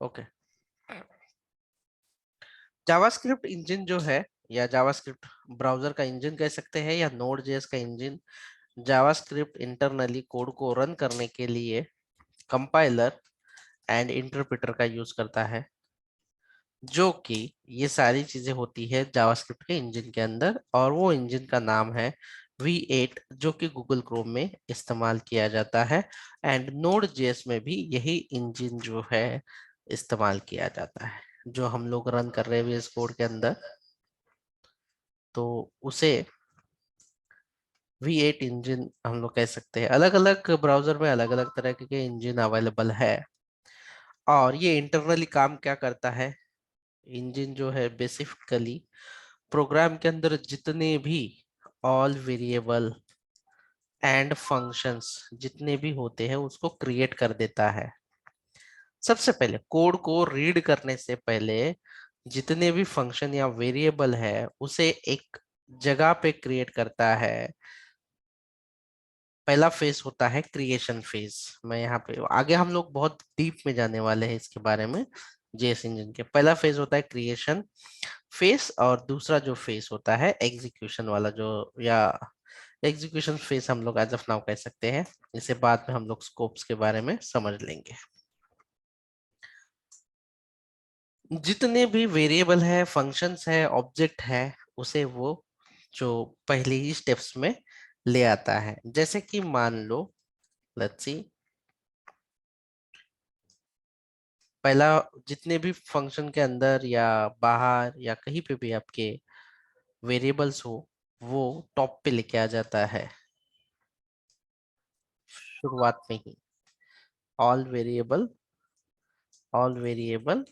Okay, JavaScript engine जो है या जावास्क्रिप्ट ब्राउजर का इंजन कह सकते हैं या नोड जेएस का इंजन, जावास्क्रिप्ट इंटरनली कोड को रन करने के लिए कंपाइलर एंड इंटरप्रेटर का यूज करता है, जो कि ये सारी चीजें होती है जावास्क्रिप्ट के इंजन के अंदर, और वो इंजन का नाम है V8, जो कि गूगल क्रोम में इस्तेमाल किया जाता है। एंड नोड जेएस में भी यही इंजन जो है इस्तेमाल किया जाता है, जो हम लोग रन कर रहे हैं इस कोड के अंदर, तो उसे V8 इंजन हम लोग कह सकते हैं। अलग अलग ब्राउजर में अलग अलग तरह के इंजन अवेलेबल है, और ये इंटरनली काम क्या करता है, इंजन जो है बेसिकली प्रोग्राम के अंदर जितने भी ऑल वेरिएबल एंड फंक्शंस जितने भी होते हैं उसको क्रिएट कर देता है। सबसे पहले कोड को रीड करने से पहले जितने भी फंक्शन या वेरिएबल है उसे एक जगह पे क्रिएट करता है। पहला फेज होता है क्रिएशन फेज। मैं यहाँ पे आगे हम लोग बहुत डीप में जाने वाले हैं इसके बारे में। जेएस इंजन के पहला फेज होता है क्रिएशन फेज, और दूसरा जो फेज होता है एग्जीक्यूशन वाला, जो या एग्जीक्यूशन फेज हम लोग एज ऑफ नाउ कह सकते हैं। इसे बाद में हम लोग स्कोप्स के बारे में समझ लेंगे। जितने भी वेरिएबल है, फंक्शंस है, ऑब्जेक्ट है, उसे वो जो पहले ही स्टेप्स में ले आता है। जैसे कि मान लो, लेट्स सी, पहला जितने भी फंक्शन के अंदर या बाहर या कहीं पे भी आपके वेरिएबल्स हो, वो टॉप पे लेके आ जाता है शुरुआत में ही। All variable, all variable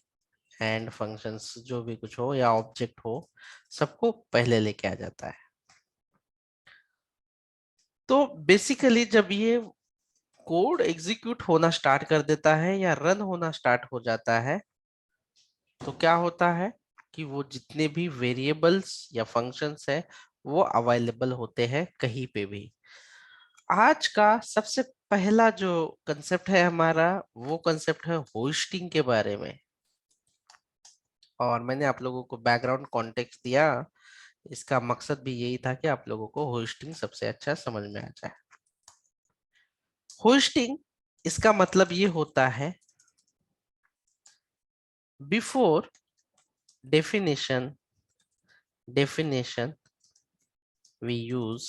and functions जो भी कुछ हो या ऑब्जेक्ट हो, सबको पहले लेके आ जाता है। तो बेसिकली जब ये कोड एग्जीक्यूट होना स्टार्ट कर देता है या रन होना स्टार्ट हो जाता है, तो क्या होता है कि वो जितने भी वेरिएबल्स या फंक्शंस है वो अवेलेबल होते हैं कहीं पे भी। आज का सबसे पहला जो कंसेप्ट है हमारा, वो कंसेप्ट है होस्टिंग के बारे में। और मैंने आप लोगों को बैकग्राउंड कॉन्टेक्स्ट दिया, इसका मकसद भी यही था कि आप लोगों को होस्टिंग सबसे अच्छा समझ में आ जाए। होस्टिंग, इसका मतलब ये होता है before definition, definition we use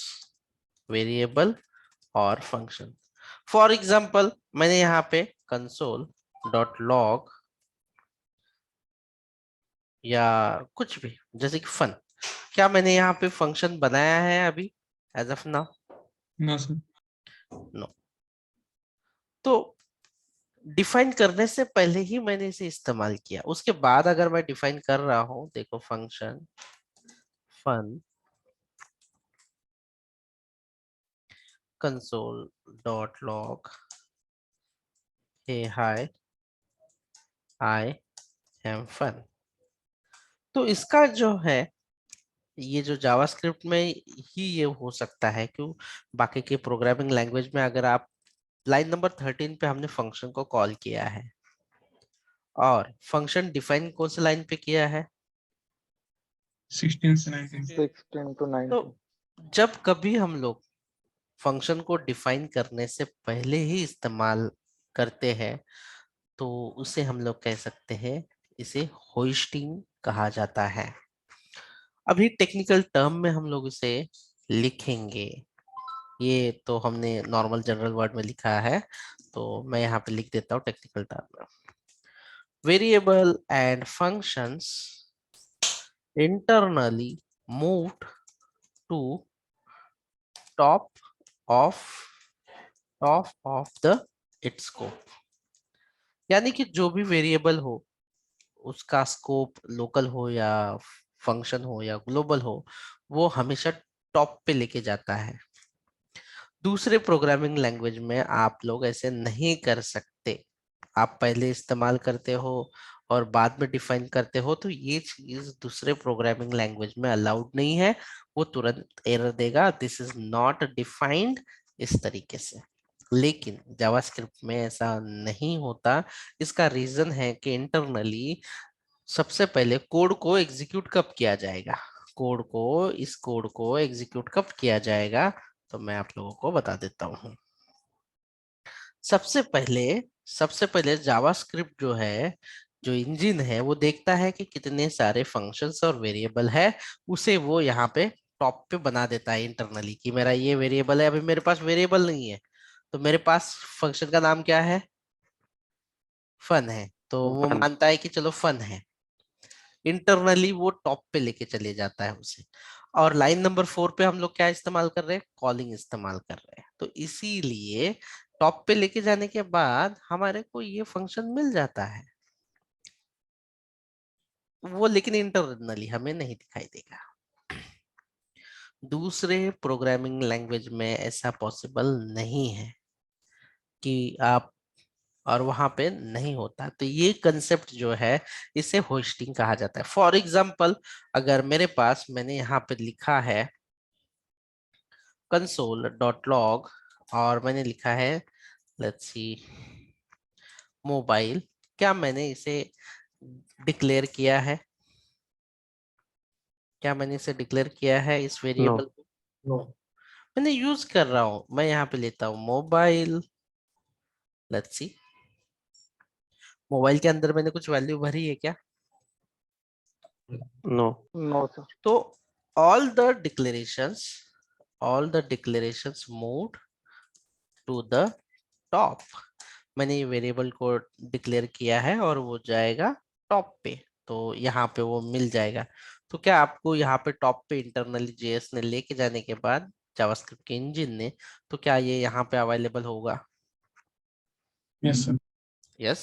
variable और function। फॉर एग्जाम्पल मैंने यहाँ पे console.log या कुछ भी, जैसे कि फन, क्या मैंने यहाँ पे फंक्शन बनाया है अभी as of now? No sir. No. तो डिफाइन करने से पहले ही मैंने इसे इस्तेमाल किया, उसके बाद अगर मैं डिफाइन कर रहा हूं, देखो function fun console.log, hey hi I am fun। तो इसका जो है, ये जो जावास्क्रिप्ट में ही ये हो सकता है, क्यों बाकी के प्रोग्रामिंग लैंग्वेज में अगर आप लाइन नंबर 13 पे हमने फंक्शन को कॉल किया है, और फंक्शन डिफाइन कौन सी लाइन पे किया है? 16 से 19। 16 to तो 19। जब कभी हम लोग फंक्शन को डिफाइन करने से पहले ही इस्तेमाल करते हैं, तो उसे हम लोग कह सकते हैं, इसे होस्टिंग कहा जाता है। अभी टेक्निकल टर्म में हम लोग इसे लिखेंगे, ये तो हमने नॉर्मल जनरल वर्ड में लिखा है, तो मैं यहाँ पे लिख देता हूँ टेक्निकल टर्म में। Variable and functions internally moved to top of the its scope। यानी कि जो भी वेरिएबल हो उसका स्कोप लोकल हो या फंक्शन हो या ग्लोबल हो, वो हमेशा टॉप पे लेके जाता है। दूसरे प्रोग्रामिंग लैंग्वेज में आप लोग ऐसे नहीं कर सकते। आप पहले इस्तेमाल करते हो और बाद में डिफाइन करते हो, तो ये चीज दूसरे प्रोग्रामिंग लैंग्वेज में अलाउड नहीं है। वो तुरंत एरर देगा, दिस इज नॉट डिफाइंड, इस तरीके से। लेकिन जावास्क्रिप्ट में ऐसा नहीं होता। इसका रीजन है कि इंटरनली सबसे पहले कोड को एग्जीक्यूट कब किया जाएगा, इस कोड को एग्जीक्यूट कब किया जाएगा, तो मैं आप लोगों को बता देता हूँ। सबसे पहले जावास्क्रिप्ट जो है, जो इंजन है, वो देखता है कि कितने सारे फंक्शंस और वेरिएबल है, उसे वो यहाँ पे टॉप पे बना देता है इंटरनली कि मेरा ये वेरिएबल है। अभी मेरे पास वेरिएबल नहीं है, तो मेरे पास फंक्शन का नाम क्या है, फन है, तो वो वन। मानता है कि चलो फन है। इंटरनली वो टॉप पे लेके चले जाता है उसे। और लाइन नंबर 4 पे हम लोग क्या इस्तेमाल कर रहे हैं, कॉलिंग इस्तेमाल कर रहे हैं। तो इसीलिए टॉप पे लेके जाने के बाद हमारे को ये फंक्शन मिल जाता है वो, लेकिन इंटरनली हमें नहीं दिखाई देगा। दूसरे प्रोग्रामिंग लैंग्वेज में ऐसा पॉसिबल नहीं है कि आप, और वहां पे नहीं होता। तो ये कंसेप्ट जो है, इसे होस्टिंग कहा जाता है। फॉर एग्जाम्पल, अगर मेरे पास, मैंने यहाँ पे लिखा है console.log और मैंने लिखा है लेट्स सी मोबाइल, क्या मैंने इसे डिक्लेयर किया है, क्या मैंने इसे डिक्लेयर किया है इस नो। वेरिएबल को? नो। मैंने यूज कर रहा हूं, मैं यहाँ पे लेता हूँ मोबाइल, लेट्स सी मोबाइल के अंदर मैंने कुछ वैल्यू भरी है क्या? नो। No sir. तो all the declarations move to the top. मैंने ये वेरिएबल को डिक्लेयर किया है और वो जाएगा टॉप पे, तो यहाँ पे वो मिल जाएगा। तो क्या आपको यहाँ पे टॉप पे इंटरनली जेएस ने लेके जाने के बाद, जावास्क्रिप्ट के इंजन ने, तो क्या ये यहाँ पे अवेलेबल होगा? Yes sir. यस,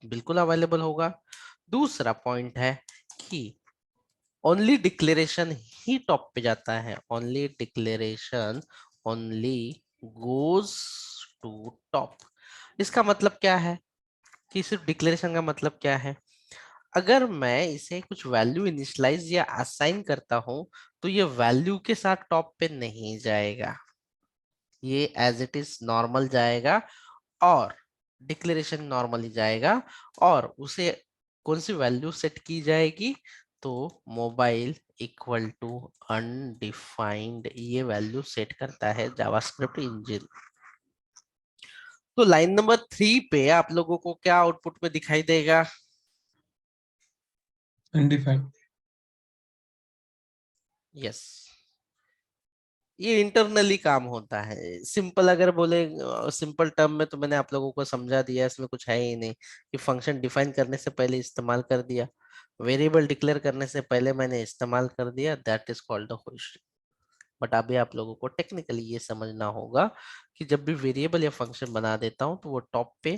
बिल्कुल अवेलेबल होगा। दूसरा पॉइंट है कि ओनली डिक्लेरेशन ही टॉप पे जाता है, ओनली गोज टू टॉप। इसका मतलब क्या है कि सिर्फ डिक्लेरेशन का मतलब क्या है, अगर मैं इसे कुछ वैल्यू इनिशियलाइज या असाइन करता हूं, तो ये वैल्यू के साथ टॉप पे नहीं जाएगा, ये एज इट इज नॉर्मल जाएगा, और डिक्लेरेशन नॉर्मली जाएगा। और उसे कौन सी वैल्यू सेट की जाएगी, तो मोबाइल इक्वल टू अनडिफाइंड, ये वैल्यू सेट करता है जावास्क्रिप्ट इंजन। तो लाइन नंबर 3 पे आप लोगों को क्या आउटपुट में दिखाई देगा? अनडिफाइंड। यस, ये इंटरनली काम होता है। सिंपल अगर बोले, सिंपल टर्म में, तो मैंने आप लोगों को समझा दिया, इसमें कुछ है ही नहीं कि फंक्शन डिफाइन करने से पहले इस्तेमाल कर दिया, वेरिएबल डिक्लेयर करने से पहले मैंने इस्तेमाल कर दिया, that is called the hosting. But अभी आप लोगों को टेक्निकली ये समझना होगा कि जब भी वेरिएबल या फंक्शन बना देता हूं, तो वो टॉप पे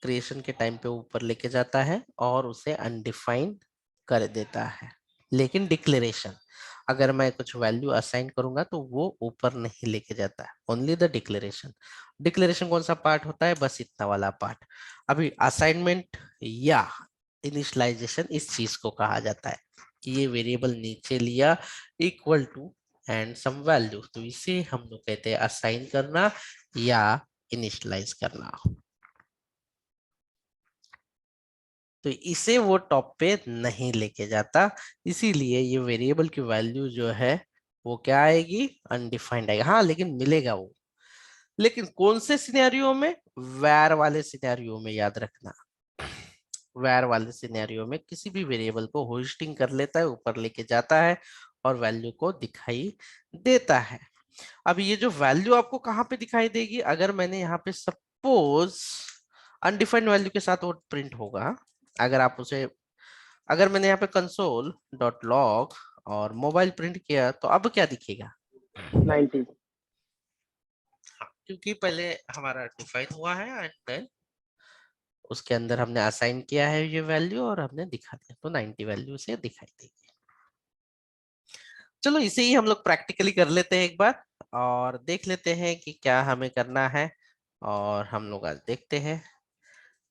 क्रिएशन के टाइम पे ऊपर लेके जाता है और उसे अनडिफाइंड कर देता है। लेकिन डिक्लेरेशन, अगर मैं कुछ वैल्यू असाइन करूंगा, तो वो ऊपर नहीं लेके जाता है, ओनली द डिक्लेरेशन। डिक्लेरेशन कौन सा पार्ट होता है, बस इतना वाला पार्ट। अभी असाइनमेंट या इनिशियलाइजेशन इस चीज को कहा जाता है कि ये वेरिएबल नीचे लिया equal to and some value, तो इसे हम लोग कहते हैं असाइन करना या इनिशियलाइज करना। तो इसे वो टॉप पे नहीं लेके जाता, इसीलिए ये वेरिएबल की वैल्यू जो है वो क्या आएगी, अनडिफाइंड आएगा। हाँ, लेकिन मिलेगा वो, लेकिन कौन से सिनेरियो में, वैर वाले सिनेरियो में, याद रखना। वैर वाले सिनेरियो में किसी भी वेरिएबल को होस्टिंग कर लेता है, ऊपर लेके जाता है और वैल्यू को दिखाई देता है। अब ये जो वैल्यू आपको कहाँ पे दिखाई देगी, अगर मैंने यहाँ पे सपोज अनडिफाइंड वैल्यू के साथ वो प्रिंट होगा, अगर आप उसे, अगर मैंने यहाँ पे कंसोल डॉट लॉग और मोबाइल प्रिंट किया, तो अब क्या दिखेगा? 90। हाँ, क्योंकि पहले हमारा डिफाइन हुआ है एंड देन उसके अंदर हमने असाइन किया है ये वैल्यू और हमने दिखा दिया, तो 90 वैल्यू से दिखाई देगी। चलो इसे ही हम लोग प्रैक्टिकली कर लेते हैं एक बार, और देख लेते हैं कि क्या हमें करना है। और हम लोग आज देखते हैं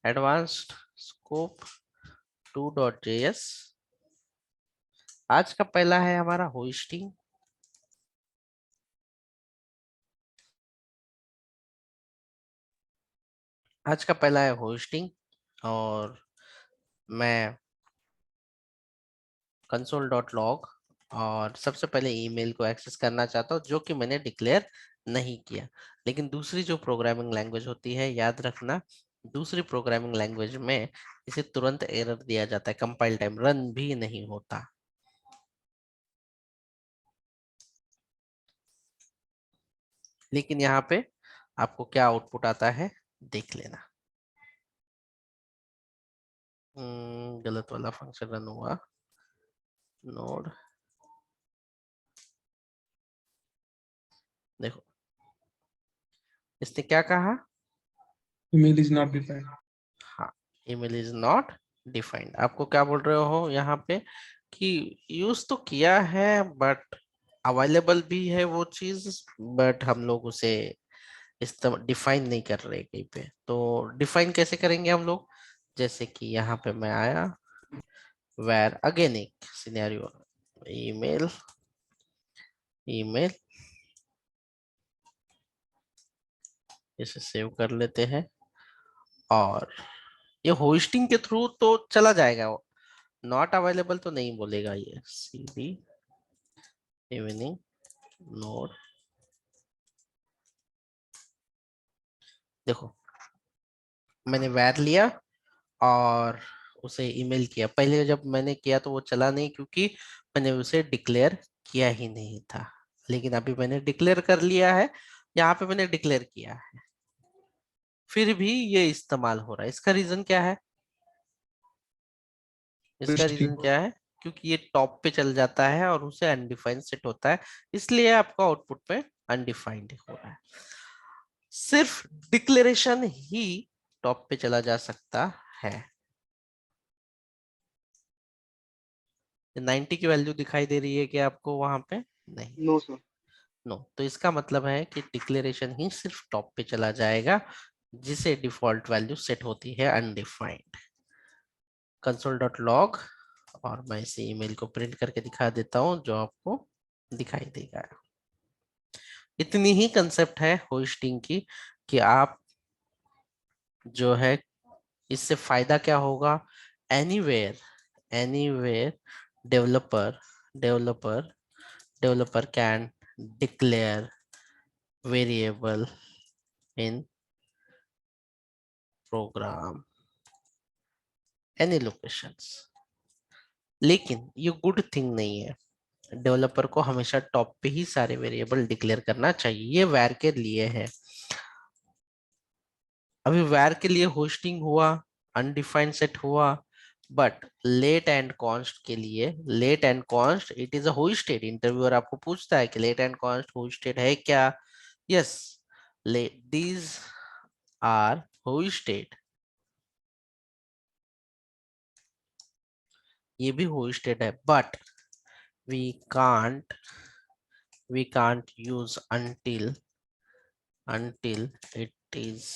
एडवांस्ड स्कोप 2.js। आज का पहला है हमारा होस्टिंग। आज का पहला है होस्टिंग, और मैं console.log और सबसे पहले ईमेल को एक्सेस करना चाहता हूँ जो कि मैंने डिक्लेयर नहीं किया। लेकिन दूसरी जो प्रोग्रामिंग लैंग्वेज होती है, याद रखना, दूसरी प्रोग्रामिंग लैंग्वेज में इसे तुरंत एरर दिया जाता है, कंपाइल टाइम रन भी नहीं होता। लेकिन यहाँ पे आपको क्या आउटपुट आता है देख लेना। गलत वाला फंक्शन रन हुआ। नोड, देखो इसने क्या कहा, Email is not defined. हाँ, ईमेल इज नॉट डिफाइंड। आपको क्या बोल रहे हो यहाँ पे कि यूज तो किया है बट अवेलेबल भी है वो चीज, बट हम लोग उसे डिफाइन नहीं कर रहे कहीं पे। तो डिफाइन कैसे करेंगे हम लोग, जैसे कि यहाँ पे मैं आया, वेर अगेन एक सिनेरियो, ईमेल, ईमेल, इसे सेव कर लेते हैं। और ये होस्टिंग के थ्रू तो चला जाएगा, नॉट अवेलेबल तो नहीं बोलेगा ये। cd इवनिंग नोड, देखो मैंने वैर लिया और उसे ईमेल किया। पहले जब मैंने किया तो वो चला नहीं क्योंकि मैंने उसे डिक्लेयर किया ही नहीं था। लेकिन अभी मैंने डिक्लेयर कर लिया है, यहाँ पे मैंने डिक्लेयर किया है, फिर भी ये इस्तेमाल हो रहा है। इसका रीजन क्या है, इसका रीजन Hoisting. क्या है, क्योंकि ये टॉप पे चल जाता है और उसे अनडिफाइंड सेट होता है, इसलिए आपका आउटपुट पे अनडिफाइंड हो रहा है। सिर्फ डिक्लेरेशन ही टॉप पे चला जा सकता है। 90 की वैल्यू दिखाई दे रही है कि आपको वहां पे, नहीं, No, sir. नो, तो इसका मतलब है कि डिक्लेरेशन ही सिर्फ टॉप पे चला जाएगा, जिसे डिफॉल्ट वैल्यू सेट होती है अनडिफाइंड। console.log, और मैं इसे ईमेल को प्रिंट करके दिखा देता हूं जो आपको दिखाई देगा। इतनी ही कंसेप्ट है होस्टिंग की, कि आप जो है, इससे फायदा क्या होगा, anywhere, anywhere developer, developer developer can declare variable in program any locations. लेकिन ये गुड थिंग नहीं है, डेवलपर को हमेशा टॉप पे ही सारे वेरिएबल डिक्लेयर करना चाहिए। ये वैर के लिए है। अभी वैर के लिए होस्टिंग हुआ, अनडिफाइंड सेट हुआ, बट लेट एंड कॉन्स्ट के लिए, let and const it is a hoisted. Interviewer आपको पूछता है कि लेट एंड कॉन्स्ट होस्टेड है क्या, यस, दीज आर होस्टेड, ये भी होस्टेड है, but we can't we can't use until it is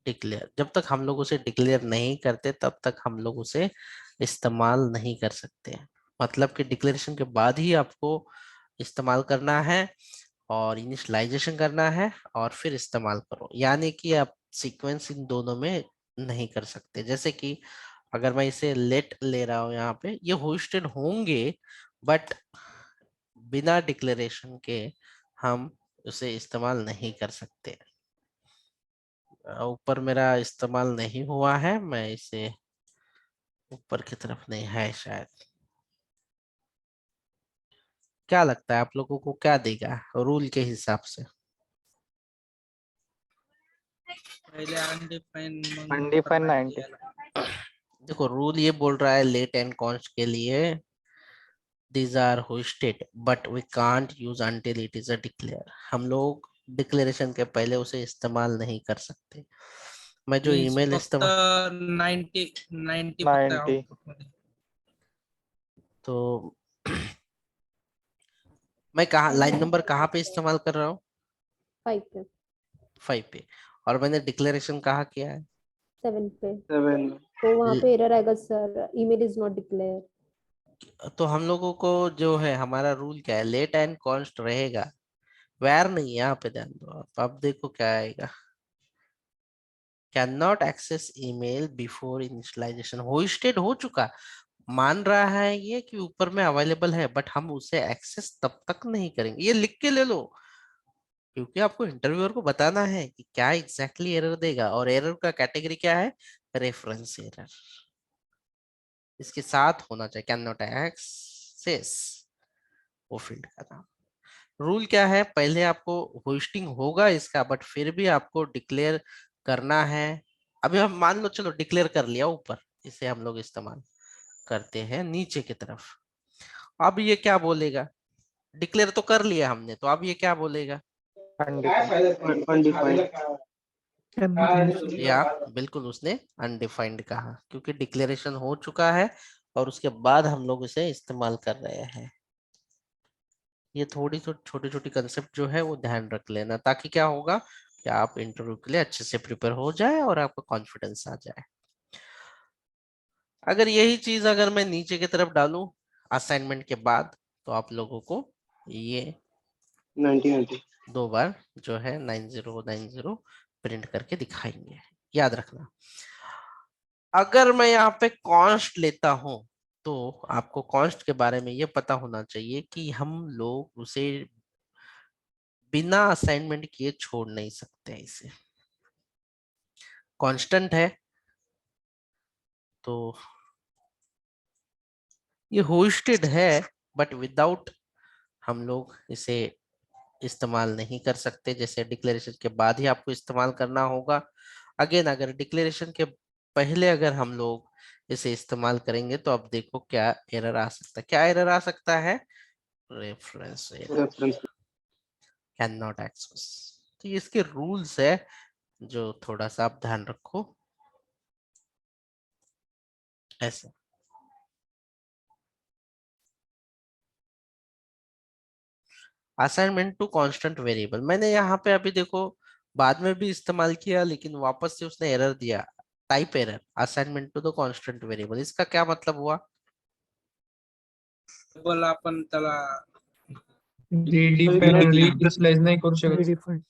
declare. जब तक हम लोग उसे डिक्लेयर नहीं करते तब तक हम लोग उसे इस्तेमाल नहीं कर सकते। मतलब कि डिक्लेरेशन के बाद ही आपको इस्तेमाल करना है, और इनिशियलाइजेशन करना है, और फिर इस्तेमाल करो। यानी कि आप सीक्वेंस इन दोनों में नहीं कर सकते। जैसे कि अगर मैं इसे लेट ले रहा हूँ, यहाँ पे ये होस्टेड होंगे, बट बिना डिक्लेरेशन के हम उसे इस्तेमाल नहीं कर सकते। ऊपर मेरा इस्तेमाल नहीं हुआ है, मैं इसे ऊपर की तरफ नहीं है शायद। क्या लगता है आप लोगों को क्या देगा रूल के हिसाब से? पहले अनडिफाइंड Undefined 90. देखो रूल ये बोल रहा है लेट एंड कॉन्स्ट के लिए these are hoisted but we can't use until it is a declare। हम लोग डिक्लेरेशन के पहले उसे इस्तेमाल नहीं कर सकते। मैं जो मीन्स ईमेल फक्त इस्तेमाल, 90 90 फक्त 90. आउटपुट मध्ये. तो मैं कहा लाइन नंबर कहाँ पे इस्तेमाल कर रहा हूँ, 5 पे 5 पे, और मैंने डिक्लेरेशन कहाँ किया है, 7 पे, 7. तो वहां पे एरर आएगा sir, email is not declare. तो हम लोगों को जो है, हमारा रूल क्या है, लेट एंड कॉन्स्ट रहेगा, वैर नहीं है। यहाँ पे ध्यान दो आप, अब देखो क्या आएगा, cannot access email before initialisation. Hoisted हो चुका, मान रहा है ये कि ऊपर में अवेलेबल है, बट हम उसे एक्सेस तब तक नहीं करेंगे। ये लिख के ले लो, क्योंकि आपको इंटरव्यूअर को बताना है कि क्या एग्जैक्टली एरर देगा, और एरर का कैटेगरी क्या है, रेफरेंस एरर। इसके साथ होना चाहिए कैन नॉट एक्सेस, वो फील्ड का नाम। रूल क्या है, पहले आपको होस्टिंग होगा इसका, बट फिर भी आपको डिक्लेयर करना है। अभी हम मान लो चलो डिक्लेयर कर लिया ऊपर, इसे हम लोग इस्तेमाल करते हैं नीचे की तरफ। अब ये क्या बोलेगा, डिक्लेयर तो कर लिया हमने, तो अब ये क्या बोलेगा, या बिल्कुल उसने अनडिफाइंड कहा, क्योंकि डिक्लेरेशन हो चुका है और उसके बाद हम लोग इसे इस्तेमाल कर रहे हैं। ये थोड़ी छोटी छोटी कंसेप्ट जो है वो ध्यान रख लेना, ताकि क्या होगा कि आप इंटरव्यू के लिए अच्छे से प्रिपेयर हो जाए और आपको कॉन्फिडेंस आ जाए। अगर यही चीज अगर मैं नीचे की तरफ डालूं असाइनमेंट के बाद, तो आप लोगों को ये 90 दो बार जो है 9090 प्रिंट करके दिखाएंगे। याद रखना, अगर मैं यहाँ पे कॉन्स्ट लेता हूं, तो आपको कॉन्स्ट के बारे में ये पता होना चाहिए कि हम लोग उसे बिना असाइनमेंट किए छोड़ नहीं सकते। इसे कांस्टेंट है, तो ये होस्टेड है, बट विदाउट हम लोग इसे इस्तेमाल नहीं कर सकते। जैसे डिक्लेरेशन के बाद ही आपको इस्तेमाल करना होगा। अगेन अगर डिक्लेरेशन के पहले अगर हम लोग इसे इस्तेमाल करेंगे, तो अब देखो क्या एरर आ सकता है। क्या एरर आ सकता है, reference error, cannot access. तो ये इसके रूल्स है जो थोड़ा सा आप ध्यान रखो ऐसे। असाइनमेंट टू कांस्टेंट वेरिएबल मैंने यहाँ पे अभी देखो बाद में भी इस्तेमाल किया, लेकिन वापस से उसने एरर दिया, type error, assignment to the constant variable. इसका क्या मतलब हुआ, बोला आपण त्याला रीइनिशियलाइज नाही करू शकत.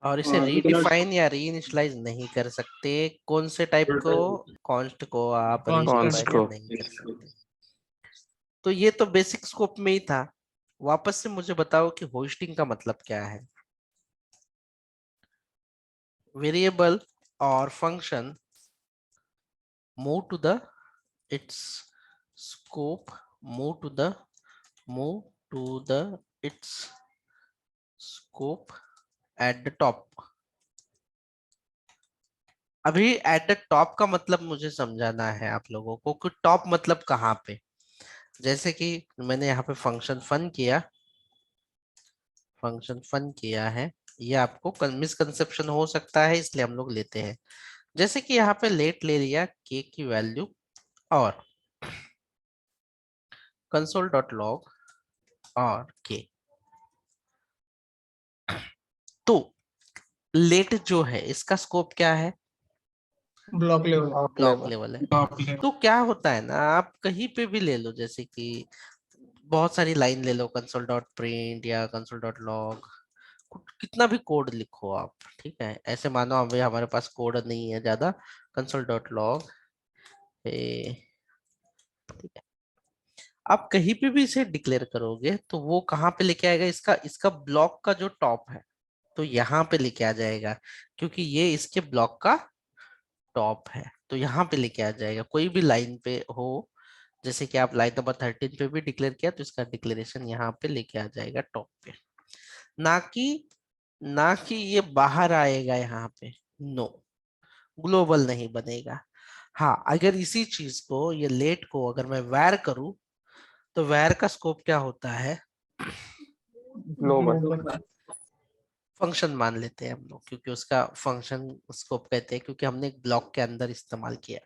और इसे रीडिफाइन या रीइनिशियलाइज नहीं कर सकते। कौन से टाइप को, कॉन्स्ट को आप Const रीडिफाइन नहीं कर सकते। तो ये तो बेसिक स्कोप में ही था। वापस से मुझे बताओ कि होस्टिंग का मतलब क्या है। वेरिएबल और function move to the its scope, move to the move to the its scope at the top। अभी एट द टॉप का मतलब मुझे समझाना है आप लोगों को कि टॉप मतलब कहाँ पे। जैसे कि मैंने यहाँ पे फंक्शन फन किया है, ये आपको मिसकंसेप्शन हो सकता है, इसलिए हम लोग लेते हैं। जैसे कि यहाँ पे लेट ले लिया के की वैल्यू और कंसोल डॉट लॉग और के, तो लेट जो है इसका स्कोप क्या है, ब्लॉक लेवल. ब्लॉक लेवल है। तो क्या होता है ना, आप कहीं पे भी ले लो, जैसे कि बहुत सारी लाइन ले लो, कंसोल डॉट प्रिंट या कंसोल डॉट लॉग, कितना भी कोड लिखो आप, ठीक है। ऐसे मानो अभी हमारे पास कोड नहीं है ज्यादा, कंसोल डॉट लॉग, ठीक है। आप कहीं पे भी इसे डिक्लेयर करोगे तो वो कहाँ पे लेके आएगा, इसका इसका ब्लॉक का जो टॉप है, तो यहाँ पे लेके आ जाएगा, क्योंकि ये इसके ब्लॉक का टॉप है, तो यहाँ पे लेके आ जाएगा। कोई भी लाइन पे हो, जैसे कि आप लाइन नंबर 13 पे भी डिक्लेयर किया, तो इसका डिक्लेरेशन यहाँ पे लेके आ जाएगा टॉप पे, ना कि ये बाहर आएगा यहाँ पे। नो, ग्लोबल नहीं बनेगा। हाँ, अगर इसी चीज को, ये लेट को अगर मैं वैर करूं, तो वैर का स्कोप क्या होता है, ग्लोबल. फंक्शन मान लेते हैं हम लोग, क्योंकि उसका फंक्शन स्कोप कहते हैं, क्योंकि हमने एक ब्लॉक के अंदर इस्तेमाल किया।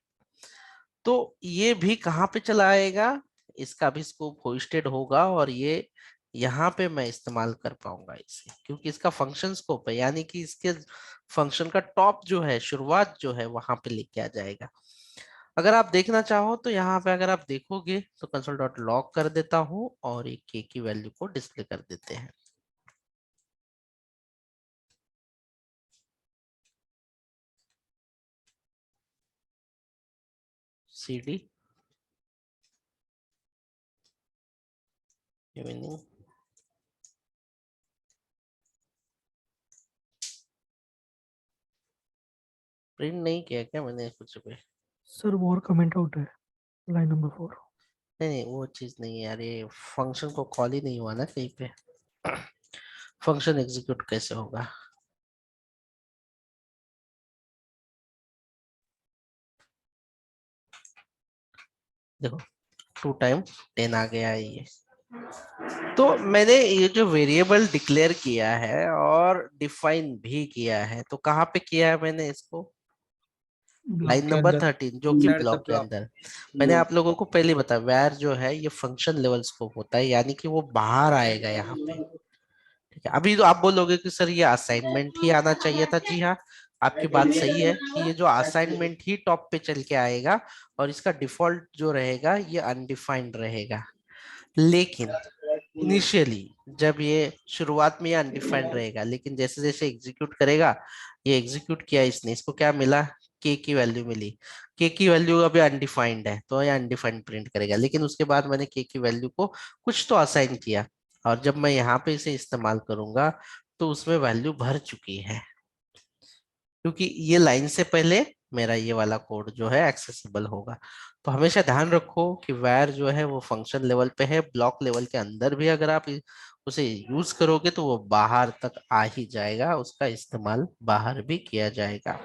तो ये भी कहाँ पे चला आएगा, इसका भी स्कोप होस्टेड होगा, और ये यहाँ पे मैं इस्तेमाल कर पाऊंगा इसे, क्योंकि इसका फंक्शन स्कोप है, यानी कि इसके फंक्शन का टॉप जो है, शुरुआत जो है, वहां पे लेके आ जाएगा। अगर आप देखना चाहो तो यहाँ पे अगर आप देखोगे तो कंसोल डॉट लॉग कर देता हूँ और एक के की वैल्यू को डिस्प्ले कर देते हैं। CD इवनिंग प्रिंट नहीं किया क्या मैंने कुछ पे? सर वॉर कमेंट आउट है लाइन नंबर 4। नहीं नहीं वो चीज नहीं है यार, ये फंक्शन को कॉल ही नहीं हुआ ना कहीं पे। फंक्शन एग्जीक्यूट कैसे होगा? देखो 2 टाइम 10 आ गया है ये। तो मैंने ये जो वेरिएबल डिक्लेयर किया है और डिफाइन भी किया है, तो कहाँ पे किया है मैंने इसको? ब्लॉक लाइन के नंबर अंदर 13 जो कि Inside the ब्लॉक के block. अंदर। मैंने आप लोगों को पहले बताया वैर जो है ये फंक्शन लेवल स्कोप होता है, यानी कि वो बाहर आएगा यहाँ पे। ठीक है, अभी तो आप बोलोगे कि सर ये असाइनमेंट ही आना चाहिए था। जी हाँ, आपकी बात सही है कि ये जो असाइनमेंट ही टॉप पे चल के आएगा और इसका डिफॉल्ट जो रहेगा ये अनडिफाइंड रहेगा। लेकिन इनिशियली जब ये शुरुआत में ये अनडिफाइंड रहेगा, लेकिन जैसे जैसे एग्जीक्यूट करेगा, ये एग्जीक्यूट किया इसने, इसको क्या मिला? के की वैल्यू मिली। के की वैल्यू अभी अनडिफाइंड है तो ये अनडिफाइंड प्रिंट करेगा, लेकिन उसके बाद मैंने के की वैल्यू को कुछ तो असाइन किया, और जब मैं यहाँ पे इसे इस्तेमाल करूंगा तो उसमें वैल्यू भर चुकी है, क्योंकि ये लाइन से पहले मेरा ये वाला कोड जो है एक्सेसिबल होगा। तो हमेशा ध्यान रखो कि वैर जो है वो फंक्शन लेवल पे है, ब्लॉक लेवल के अंदर भी अगर आप उसे यूज करोगे तो वो बाहर तक आ ही जाएगा, उसका इस्तेमाल बाहर भी किया जाएगा।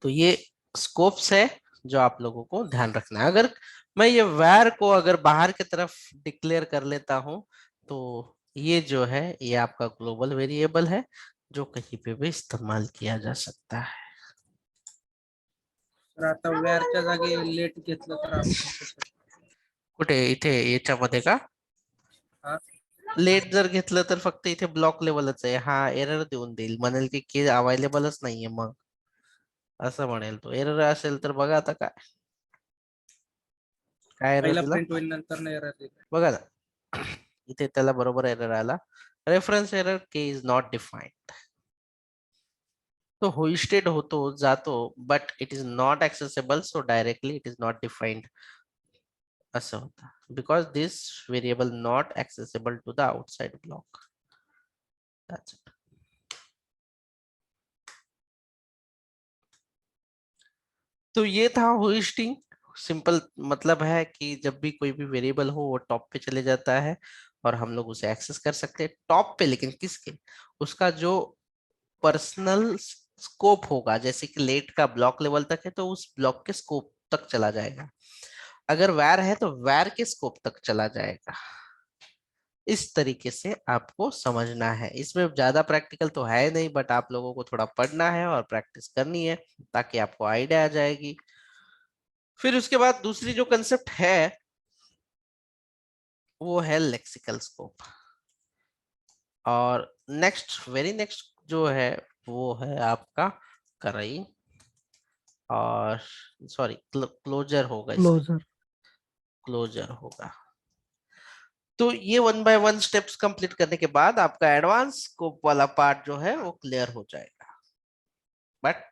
तो ये स्कोप्स है जो आप लोगों को ध्यान रखना है। अगर मैं ये वैर को अगर बाहर की तरफ डिक्लेयर कर लेता हूं तो ये जो है ये आपका ग्लोबल वेरिएबल है जो कहीं पे भी इस्तेमाल किया जा सकता है। तर आता वेअरच्या जागी लेट घेतलं तर आपण कसं? कुठे इथे याच्यामध्ये का? हा लेट जर घेतलं तर फक्त इथे ब्लॉक लेवलच आहे, हा एरर देऊन देईल, म्हणेल की के अवेलेबलच नाहीये, मग असं म्हणेल तो। एरर असेल तर बघा आता काय काय एरर पहिला दिला प्रिंट होईल नंतर नाही एरर देईल. बघा ना। इथे त्याला बरोबर एरर आला, reference error k is not defined. तो होइस्टेड होतो जातो but it is not accessible, so directly it is not defined असं होता, because this variable not accessible to the outside block. That's it. तो ये था होइस्टिंग। सिंपल मतलब है कि जब भी कोई भी वेरिएबल हो वो टॉप पे चले जाता है और हम लोग उसे एक्सेस कर सकते हैं टॉप पे, लेकिन किसके? उसका जो पर्सनल स्कोप होगा, जैसे कि लेट का ब्लॉक लेवल तक है तो उस ब्लॉक के स्कोप तक चला जाएगा। अगर वैर है तो वैर के स्कोप तक चला जाएगा। इस तरीके से आपको समझना है। इसमें ज्यादा प्रैक्टिकल तो है नहीं, बट आप लोगों को थोड़ा पढ़ना है और प्रैक्टिस करनी है ताकि आपको आइडिया आ जाएगी। फिर उसके बाद दूसरी जो कंसेप्ट है वो है लेक्सिकल स्कोप, और नेक्स्ट वेरी नेक्स्ट जो है वो है आपका करई, और सॉरी क्लोजर होगा, इसका क्लोजर। क्लोजर होगा। तो ये 1 बाय 1 स्टेप्स कंप्लीट करने के बाद आपका एडवांस स्कोप वाला पार्ट जो है वो क्लियर हो जाएगा। But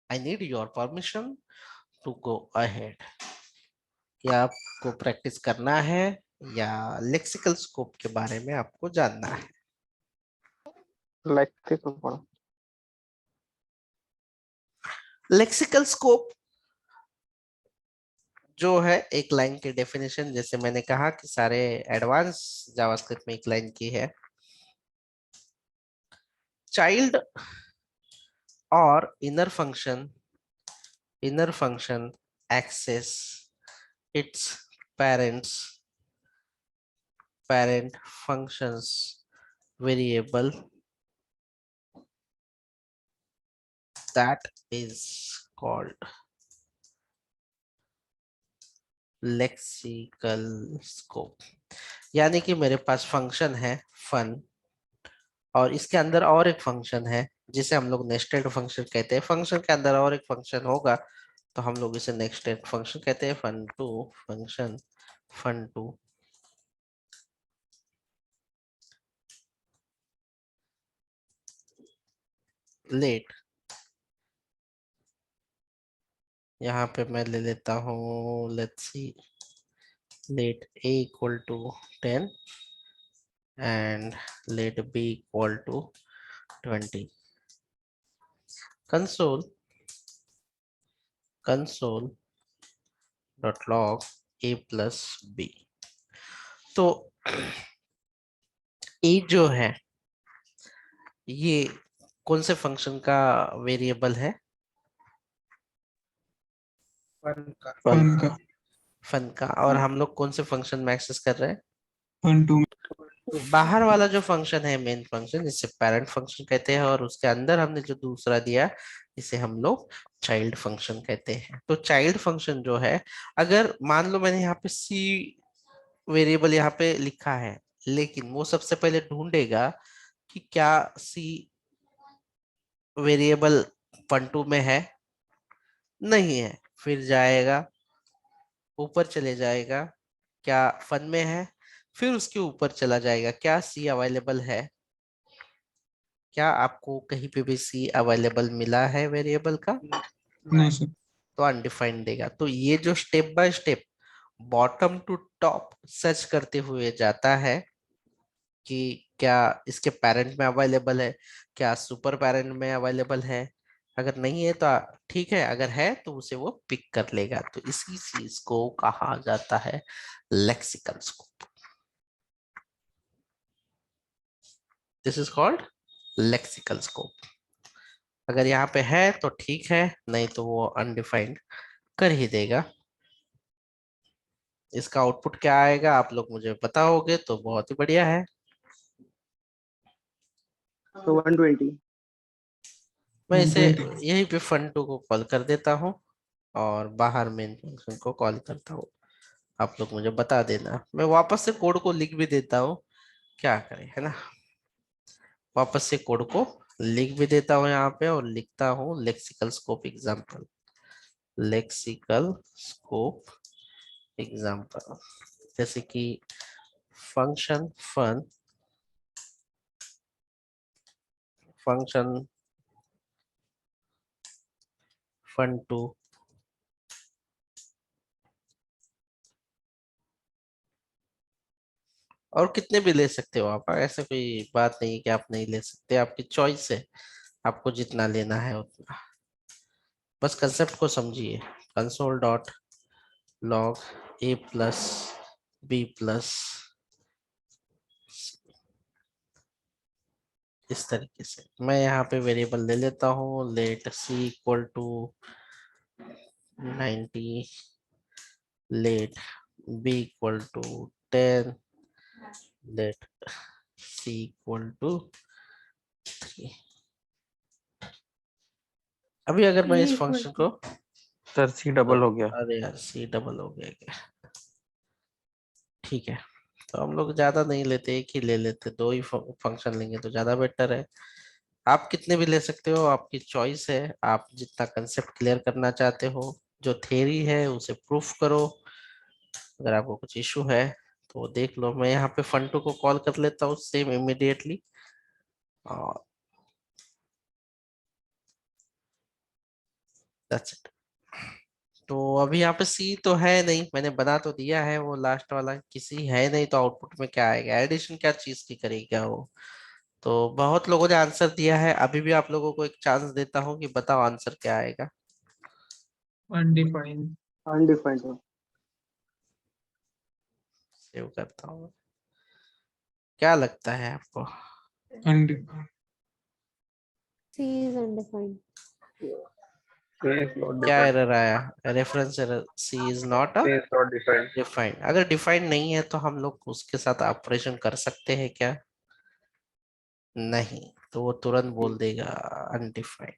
I need your permission to go ahead. क्या आपको प्रैक्टिस करना है या लेक्सिकल स्कोप के बारे में आपको जानना है? लेक्सिकल पढ़ो। लेक्सिकल स्कोप जो है एक लाइन की डेफिनेशन, जैसे मैंने कहा कि सारे एडवांस जावास्क्रिप्ट में एक लाइन की है। चाइल्ड और inner function access its parent functions variable that is called lexical scope. यानी कि मेरे पास फंक्शन है फन, और इसके अंदर और एक फंक्शन है जिसे हम लोग नेस्टेड फंक्शन कहते हैं। फंक्शन के अंदर और एक फंक्शन होगा तो हम लोग इसे नेस्टेड फंक्शन कहते हैं। फन टू लेट यहाँ पे मैं ले लेता हूँ, let's see, let a equal to 10 and let b equal to 20. console dot log a plus b. तो a जो है ये कौन से फंक्शन का वेरिएबल है? फन का। फन का फन का। और हम लोग कौन से फंक्शन में एक्सेस कर रहे हैं? फन टू बाहर वाला जो फंक्शन है, मेन फंक्शन, जिसे पेरेंट फंक्शन कहते हैं, और उसके अंदर हमने जो दूसरा दिया इसे हम लोग चाइल्ड फंक्शन कहते हैं। तो चाइल्ड फंक्शन जो है, अगर मान लो मैंने यहाँ पे सी वेरिएबल यहाँ पे लिखा है, लेकिन वो सबसे पहले ढूंढेगा कि क्या सी वेरिएबल fun2 में है, नहीं है, फिर जाएगा ऊपर चले जाएगा, क्या फन में है, फिर उसके ऊपर चला जाएगा, क्या सी अवेलेबल है। क्या आपको कहीं पे भी सी अवेलेबल मिला है वेरिएबल का? नहीं सर। तो अनडिफाइंड देगा। तो ये जो step by step bottom to top search करते हुए जाता है कि क्या इसके पेरेंट में अवेलेबल है, क्या सुपर पेरेंट में अवेलेबल है। अगर नहीं है तो ठीक है, अगर है तो उसे वो पिक कर लेगा। तो इसी चीज को कहा जाता है lexical scope. This is called lexical scope. अगर यहाँ पे है तो ठीक है, नहीं तो वो अनडिफाइंड कर ही देगा। इसका आउटपुट क्या आएगा आप लोग मुझे पता होगे तो बहुत ही बढ़िया है। So 120. मैं इसे 120 यहीं पे fun2 को कॉल कर देता हूँ और बाहर मेन फंक्शन को कॉल करता हूँ। आप लोग मुझे बता देना। मैं वापस से कोड को लिख भी देता हूँ, क्या करें, है ना। वापस से कोड को लिख भी देता हूँ यहाँ पे, और लिखता हूँ lexical scope example. Lexical scope example, जैसे कि फंक्शन फन, फंक्शन fun2 और कितने भी ले सकते हो आप। ऐसे कोई बात नहीं है कि आप नहीं ले सकते, आपकी चॉइस है, आपको जितना लेना है उतना। बस कंसेप्ट को समझिए। कंसोल डॉट लॉग ए प्लस बी प्लस, इस तरीके से मैं यहाँ पे वेरिएबल ले लेता हूँ। Let c equal to 90, let b equal to 10, let c equal to 3। अभी अगर मैं इस फंक्शन को, सर सी डबल हो गया। अरे यार सी डबल हो गया क्या? ठीक है, तो हम लोग ज्यादा नहीं लेते, एक ही ले लेते, दो ही फंक्शन लेंगे तो ज्यादा बेटर है। आप कितने भी ले सकते हो, आपकी चॉइस है। आप जितना कंसेप्ट क्लियर करना चाहते हो, जो थ्योरी है उसे प्रूफ करो। अगर आपको कुछ इशू है तो देख लो। मैं यहाँ पे fun2 को कॉल कर लेता हूँ सेम इमीडिएटली, और दैट्स इट। तो अभी यहाँ पे सी तो है नहीं, मैंने बना तो दिया है, वो लास्ट वाला किसी है नहीं, तो आउटपुट में क्या आएगा? एडिशन क्या चीज की करेगा वो? तो बहुत लोगों ने आंसर दिया है, अभी भी आप लोगों को एक चांस देता हूँ कि बताओ आंसर क्या आएगा। Undefined Undefined. Sir. सेव करता हूँ। क्या लगता है आपको? Undefined C is undefined. क्या एरर आया? Reference error, c is not a defined. अगर डिफाइंड नहीं है तो हम लोग उसके साथ ऑपरेशन कर सकते हैं क्या? नहीं, तो वो तुरंत बोल देगा अनडिफाइंड।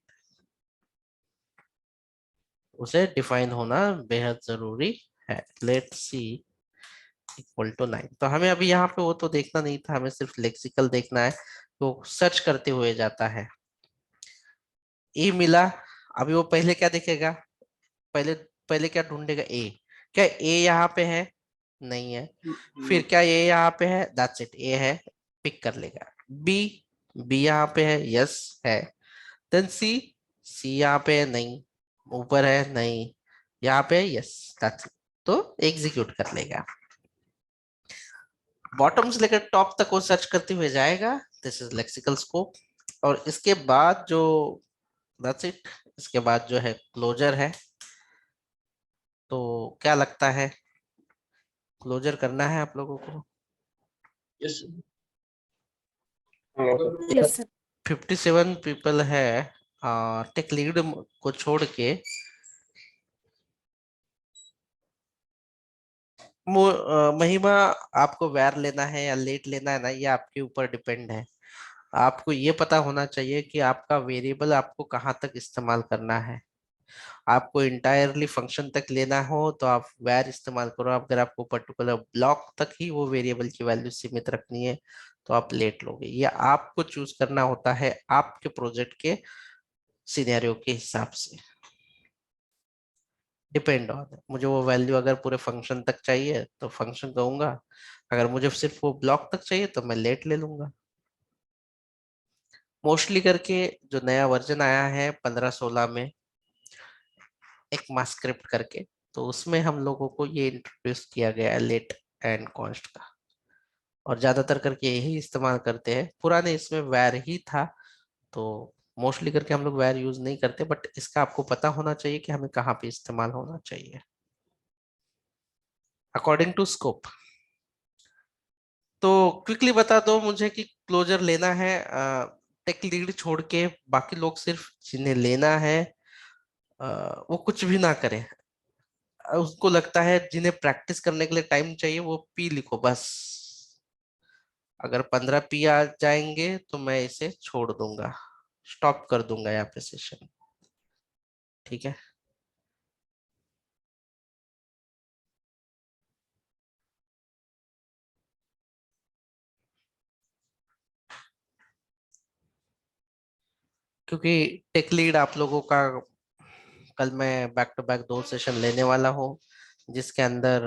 उसे डिफाइन होना बेहद जरूरी है। Let c equal to 9। तो हमें अभी यहाँ पे वो तो देखना नहीं था, हमें सिर्फ लेक्सिकल देखना है। तो सर्च करते हुए जाता है, ए मिला। अभी वो पहले क्या देखेगा? पहले पहले क्या ढूंढेगा? ए। क्या ए यहाँ पे है? नहीं है। फिर क्या ए यहाँ पे है? दैट्स इट, ए है, पिक कर लेगा। बी, बी यहाँ पे है, यस है। देन सी, सी यहाँ पे है, नहीं। ऊपर है, नहीं। यहाँ पे यस दैट्स, तो एग्जीक्यूट कर लेगा। बॉटम से लेकर टॉप तक वो सर्च करते हुए जाएगा। This is lexical scope. और इसके बाद जो दैट्स इट, इसके बाद जो है क्लोजर है। तो क्या लगता है क्लोजर करना है आप लोगों को? Yes, sir. 57 पीपल है, टेक लीड को छोड़ के महिमा, आपको वैर लेना है या लेट लेना है ना, ये आपके ऊपर डिपेंड है। आपको ये पता होना चाहिए कि आपका वेरिएबल आपको कहाँ तक इस्तेमाल करना है। आपको इंटायरली फंक्शन तक लेना हो तो आप वैर इस्तेमाल करो। अगर आपको पर्टिकुलर ब्लॉक तक ही वो वेरिएबल की वैल्यू सीमित रखनी है तो आप लेट लोगे। ये आपको चूज करना होता है आपके प्रोजेक्ट के सिनेरियो के हिसाब से, डिपेंड ऑन। मुझे वो वैल्यू अगर पूरे फंक्शन तक चाहिए तो फंक्शन कहूंगा, अगर मुझे सिर्फ वो ब्लॉक तक चाहिए तो मैं लेट ले लूंगा। मोस्टली करके जो नया वर्जन आया है 15-16 में, एक मास्क्रिप्ट करके, तो उसमें हम लोगों को ये इंट्रोड्यूस किया गया है लेट एंड कॉन्स्ट का, और ज्यादातर करके यही इस्तेमाल करते हैं। पुराने इसमें वैर ही था, तो मोस्टली करके हम लोग वैर यूज नहीं करते, बट इसका आपको पता होना चाहिए कि हमें कहाँ पे इस्तेमाल होना चाहिए अकॉर्डिंग टू स्कोप। तो क्विकली बता दो मुझे कि क्लोजर लेना है टेक लीड छोड़ के, बाकी लोग सिर्फ जिन्हें लेना है अ, वो कुछ भी ना करें। उसको लगता है जिन्हें प्रैक्टिस करने के लिए टाइम चाहिए वो पी लिखो बस। अगर 15 पी आ जाएंगे तो मैं इसे छोड़ दूंगा, स्टॉप कर दूंगा यहाँ पे सेशन। ठीक है, क्योंकि टेक लीड आप लोगों का कल मैं बैक टू बैक 2 सेशन लेने वाला हूँ, जिसके अंदर